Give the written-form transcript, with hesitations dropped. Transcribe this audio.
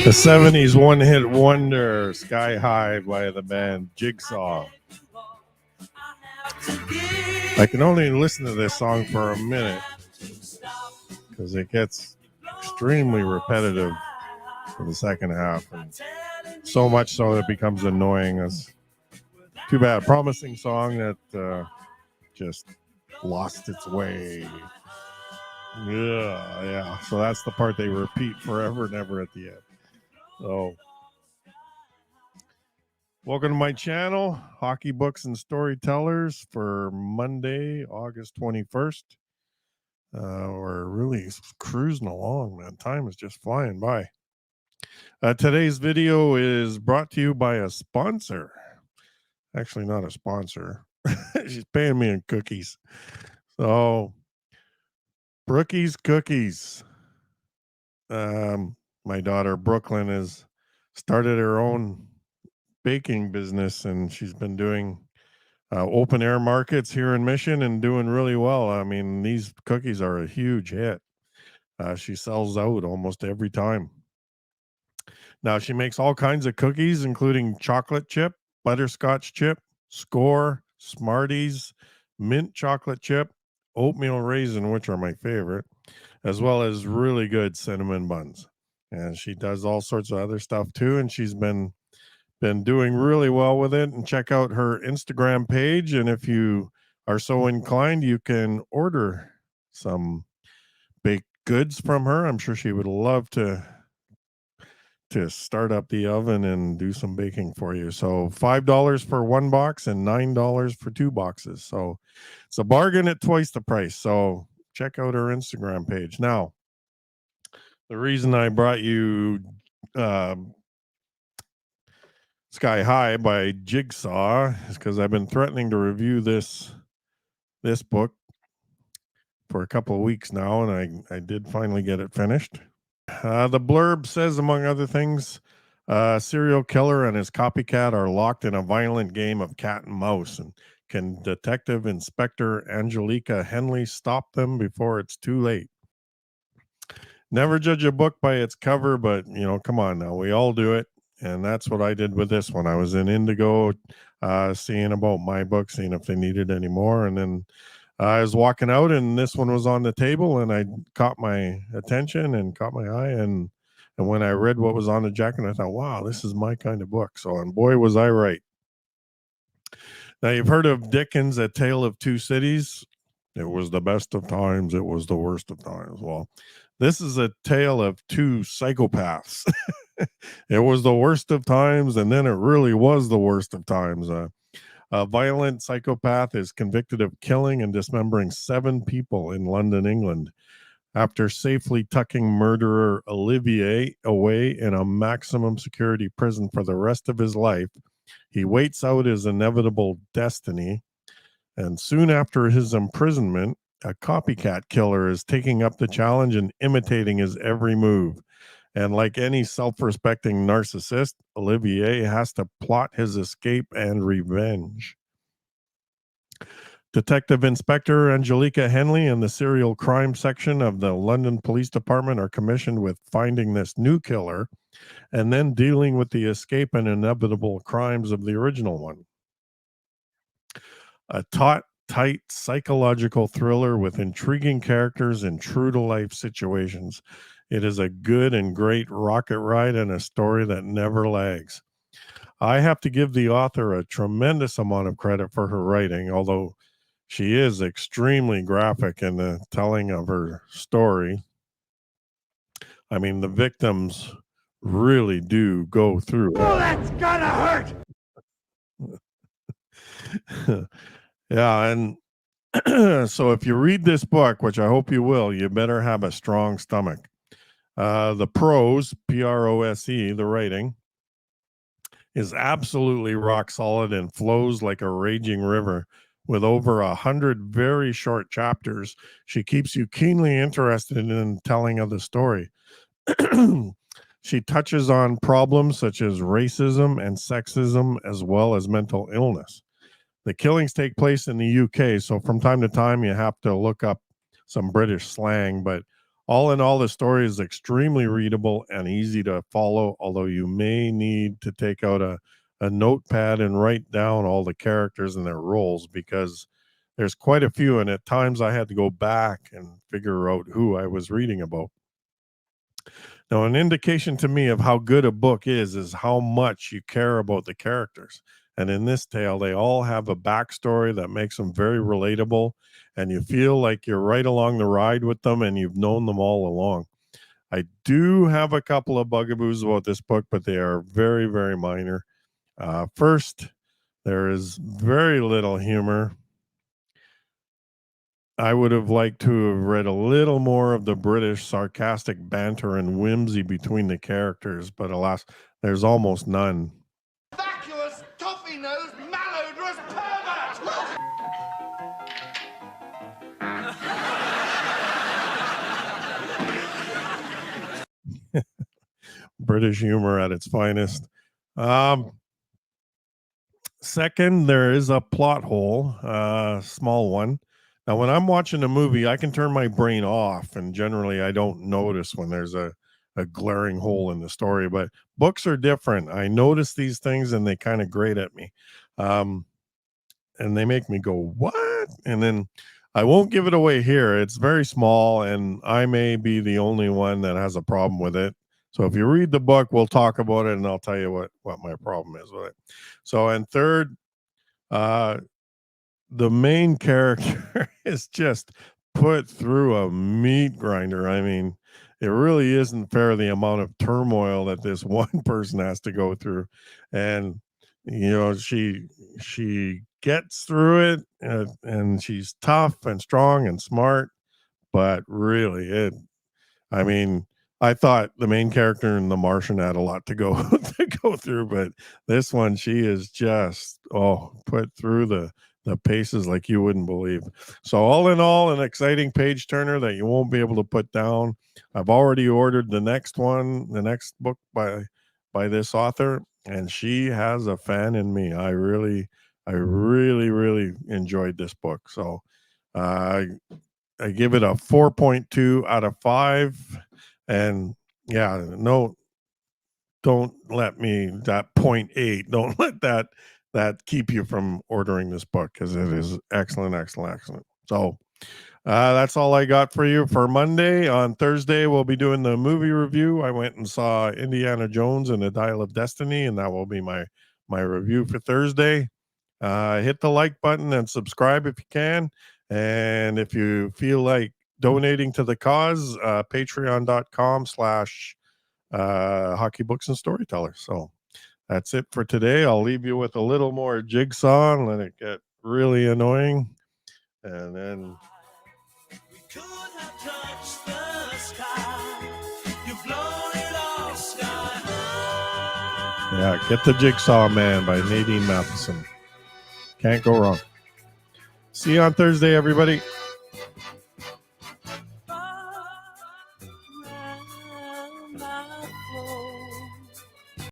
The 70s one-hit wonder, Sky High by the band Jigsaw. I can only listen to this song for a minute because it gets extremely repetitive for the second half, and so much so that it becomes annoying. It's too bad. Promising song that just lost its way. Yeah. So that's the part they repeat forever and ever at the end. So, welcome to my channel, Hockey Books and Storytellers, for Monday, August 21st. We're really cruising along, man. Time is just flying by. Today's video is brought to you by a sponsor. Actually, not a sponsor. She's paying me in cookies. So, Brookie's Cookies. My daughter, Brooklyn, has started her own baking business, and she's been doing open air markets here in Mission and doing really well. I mean, these cookies are a huge hit. She sells out almost every time. Now, she makes all kinds of cookies, including chocolate chip, butterscotch chip, score, Smarties, mint chocolate chip, oatmeal raisin, which are my favorite, as well as really good cinnamon buns. And she does all sorts of other stuff too, and she's been doing really well with it. And check out her Instagram page, and if you are so inclined, you can order some baked goods from her. I'm sure she would love to start up the oven and do some baking for you. So $5 for one box and $9 for two boxes. So it's a bargain at twice the price. So check out her Instagram page. Now, the reason I brought you Sky High by Jigsaw is because I've been threatening to review this book for a couple of weeks now, and I did finally get it finished. The blurb says, among other things, a serial killer and his copycat are locked in a violent game of cat and mouse, and can Detective Inspector Angelica Henley stop them before it's too late? Never judge a book by its cover, but come on now, we all do it. And that's what I did with this one. I was in Indigo, seeing about my book, seeing if they needed any more. And then I was walking out, and this one was on the table, and I caught my attention and caught my eye. And when I read what was on the jacket, I thought, wow, this is my kind of book. So, and boy, was I right. Now, you've heard of Dickens' A Tale of Two Cities. It was the best of times. It was the worst of times. Well, this is a tale of two psychopaths. It was the worst of times, and then it really was the worst of times. A violent psychopath is convicted of killing and dismembering 7 people in London, England. After safely tucking murderer Olivier away in a maximum security prison for the rest of his life, he waits out his inevitable destiny. And soon after his imprisonment, a copycat killer is taking up the challenge and imitating his every move. And like any self-respecting narcissist, Olivier has to plot his escape and revenge. Detective Inspector Angelica Henley and the serial crime section of the London Police Department are commissioned with finding this new killer and then dealing with the escape and inevitable crimes of the original one. A tight psychological thriller with intriguing characters and true-to-life situations. It is a good and great rocket ride and a story that never lags. I have to give the author a tremendous amount of credit for her writing, although she is extremely graphic in the telling of her story. I mean, the victims really do go through it. Oh, that's gonna hurt! Yeah, and so if you read this book, which I hope you will, you better have a strong stomach. The prose, P-R-O-S-E, the writing, is absolutely rock solid and flows like a raging river. With over 100 very short chapters, she keeps you keenly interested in telling of the story. She touches on problems such as racism and sexism, as well as mental illness. The killings take place in the UK, so from time to time you have to look up some British slang, but All in all, the story is extremely readable and easy to follow, although you may need to take out a notepad and write down all the characters and their roles, because there's quite a few, and at times I had to go back and figure out who I was reading about. Now, an indication to me of how good a book is how much you care about the characters. And in this tale, they all have a backstory that makes them very relatable, and you feel like you're right along the ride with them and you've known them all along. I do have a couple of bugaboos about this book, but they are very, very minor. First, there is very little humor. I would have liked to have read a little more of the British sarcastic banter and whimsy between the characters, but alas, there's almost none. Vacuous, toffee-nosed, malodorous pervert! British humor at its finest. Um, Second, there is a plot hole, small one. Now, when I'm watching a movie, I can turn my brain off, and generally, I don't notice when there's a glaring hole in the story. But books are different. I notice these things, and they kind of grate at me, and they make me go, "What?" And then I won't give it away here. It's very small, and I may be the only one that has a problem with it. So if you read the book, we'll talk about it, and I'll tell you what my problem is with it. So, and third, uh, the main character is just put through a meat grinder. I mean, it really isn't fair the amount of turmoil that this one person has to go through, and she gets through it, and she's tough and strong and smart, but really, I mean, I thought the main character in The Martian had a lot to go to go through, but this one, she is just put through the paces like you wouldn't believe. So all in all, an exciting page turner that you won't be able to put down. I've already ordered the next one, the next book by this author, and she has a fan in me. I really enjoyed this book. So uh, I give it a 4.2 out of 5. And yeah, no, don't let me that 0.8. Don't let that keep you from ordering this book, because it is excellent. So that's all I got for you for Monday. On Thursday, we'll be doing the movie review. I went and saw Indiana Jones and the Dial of Destiny, and that will be my review for Thursday. Hit the like button and subscribe if you can. And if you feel like donating to the cause, patreon.com/hockey books and storytellers. So that's it for today. I'll leave you with a little more Jigsaw and let it get really annoying. And then we could have touched the sky. You've blown it all sky high. Yeah, get the Jigsaw Man by Nadine Matheson. Can't go wrong. See you on Thursday, everybody.